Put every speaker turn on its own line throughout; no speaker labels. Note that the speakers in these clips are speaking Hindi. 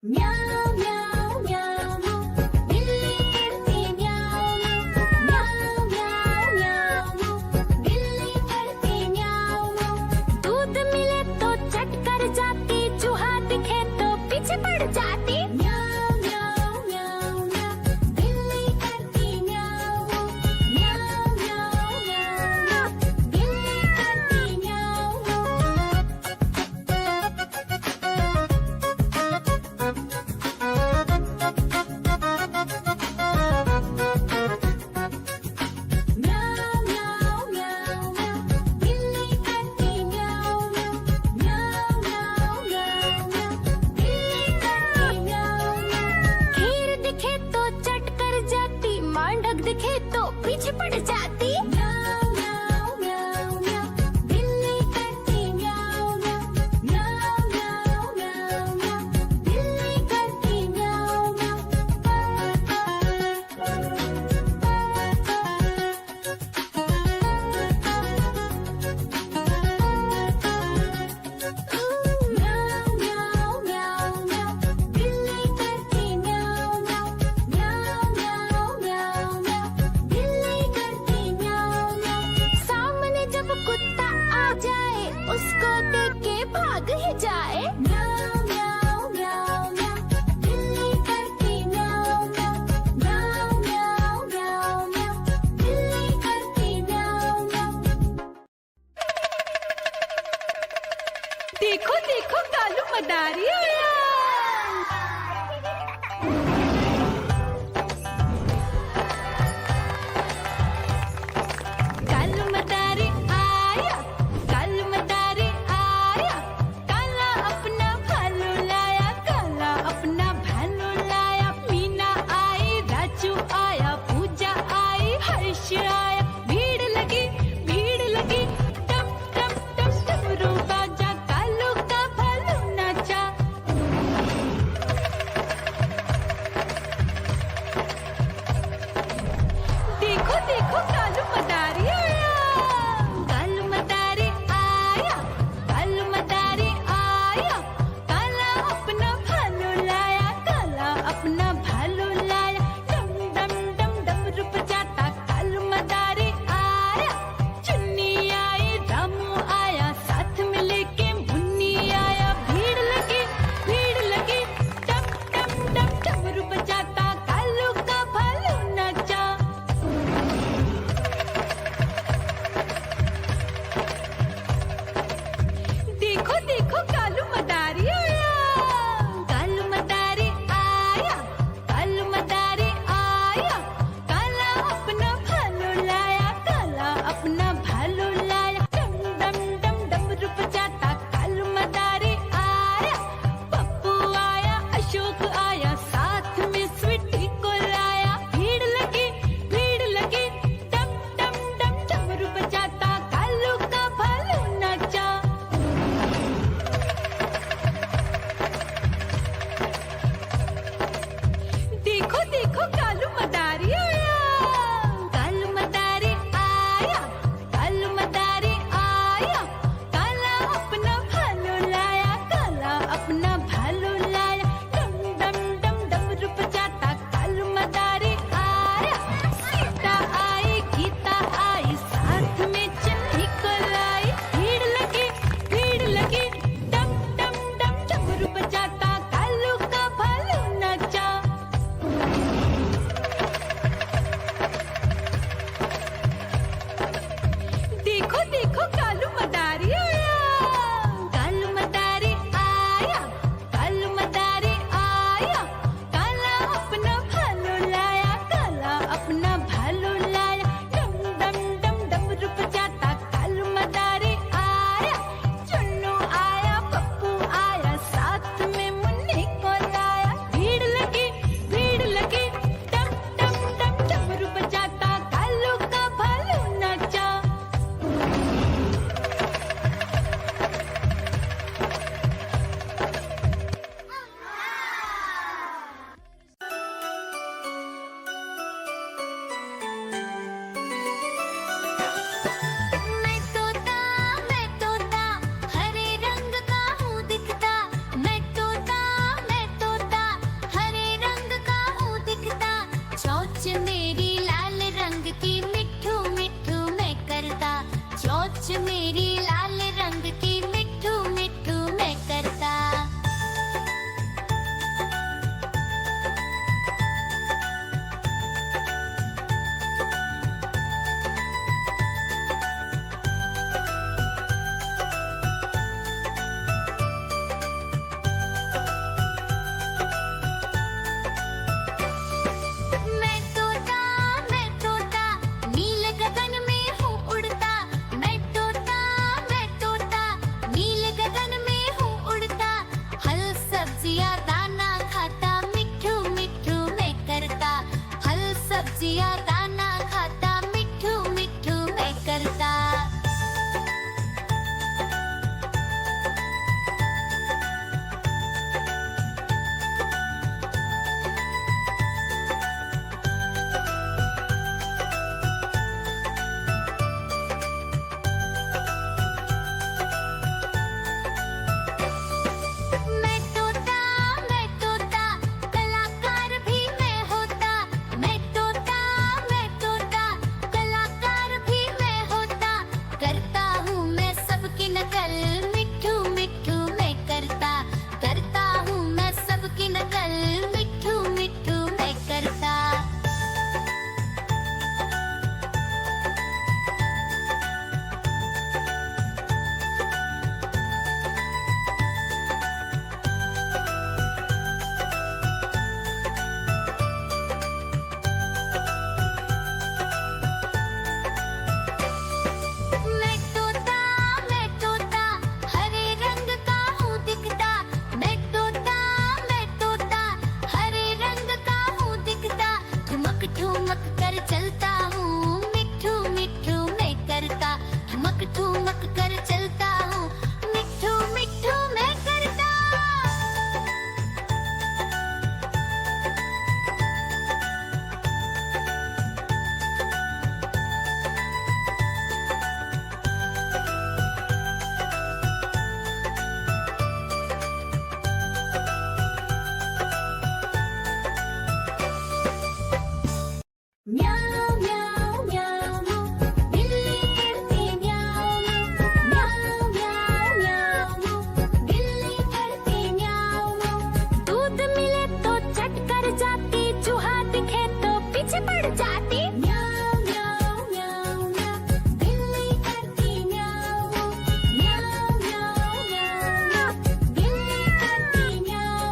म्याऊं म्याऊं म्याऊं बिल्ली करती म्याऊं म्याऊं म्याऊं म्याऊं बिल्ली करती म्याऊं। दूध मिले तो चट कर जाती, चूहा दिखे तो पीछे पड़ जाती। म्याऊं म्याऊं म्याऊं म्याऊं बिल्ली करती म्याऊं म्याऊं म्याऊं म्याऊं बिल्ली करती म्याऊं। म्याऊं म्याऊं म्याऊं म्याऊं बिल्ली करती म्याऊं म्याऊं म्याऊं म्याऊं म्याऊं बिल्ली करती सब्जियां दाना खाता, मिट्ठू मिट्ठू मैं करता। मैं तोता कलाकार भी मैं होता। मैं तोता कलाकार भी मैं होता। करता हूँ मैं सबकी नकल, मिट्ठू मिट्ठू मैं करता। करता हूँ मैं सबकी नकल, मिट्ठू मिट्ठू मैं करता। मैं तोता हरे रंग का हूँ दिखता। मैं तोता हरे रंग का हूँ दिखता। ठुमक ठुमक कर चलता हूँ, मिट्ठू मिट्ठू मैं करता। ठुमक ठुमक कर चलता हूँ, मिट्ठू मिट्ठू मैं करता। म्याऊ म्याऊ म्याऊ बिल्ली करती म्याऊ म्याऊ म्याऊ म्याऊ बिल्ली करती म्याऊ। दूध मिले तो चट कर जाती, चूहा दिखे तो पीछे पड़ जाती। म्याऊ म्याऊ म्याऊ म्याऊ बिल्ली करती म्याऊ म्याऊ म्याऊ म्याऊ बिल्ली करती म्याऊ।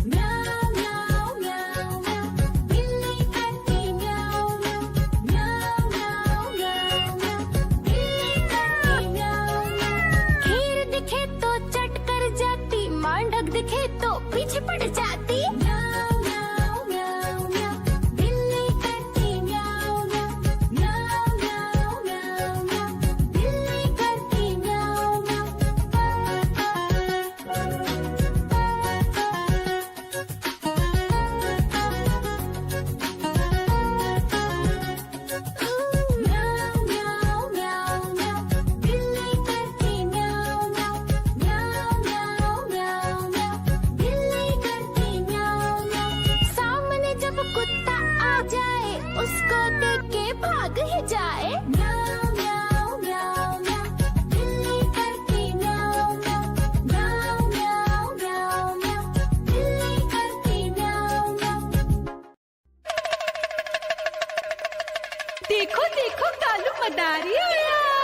म्याऊ म्याऊ म्याऊ म्याऊ बिल्ली करती म्याऊ म्याऊ म्याऊ म्याऊ म्याऊ बिल्ली करती म्याऊ। खीर दिखे तो चट कर जाती, मांडक दिखे तो पीछे पड़ जाती। म्याऊ म्याऊ म्याऊ म्याऊ बिल्ली करती म्याऊ म्याऊ म्याऊ म्याऊ म्याऊ बिल्ली करती म्याऊ म्याऊ म्याऊ म्याऊ म्याऊ बिल्ली करती म्याऊ म्याऊ म्याऊ म्याऊ म्याऊ बिल्ली करती म्याऊ। सामने जब कुत्ता आ जाए, उसको देख के भाग ही जाए। म्याऊ म्याऊ म्याऊ म्याऊ बिल्ली करती म्याऊ म्याऊ म्याऊ म्याऊ म्याऊ बिल्ली करती म्याऊ।
देखो देखो कालू मदारी आया।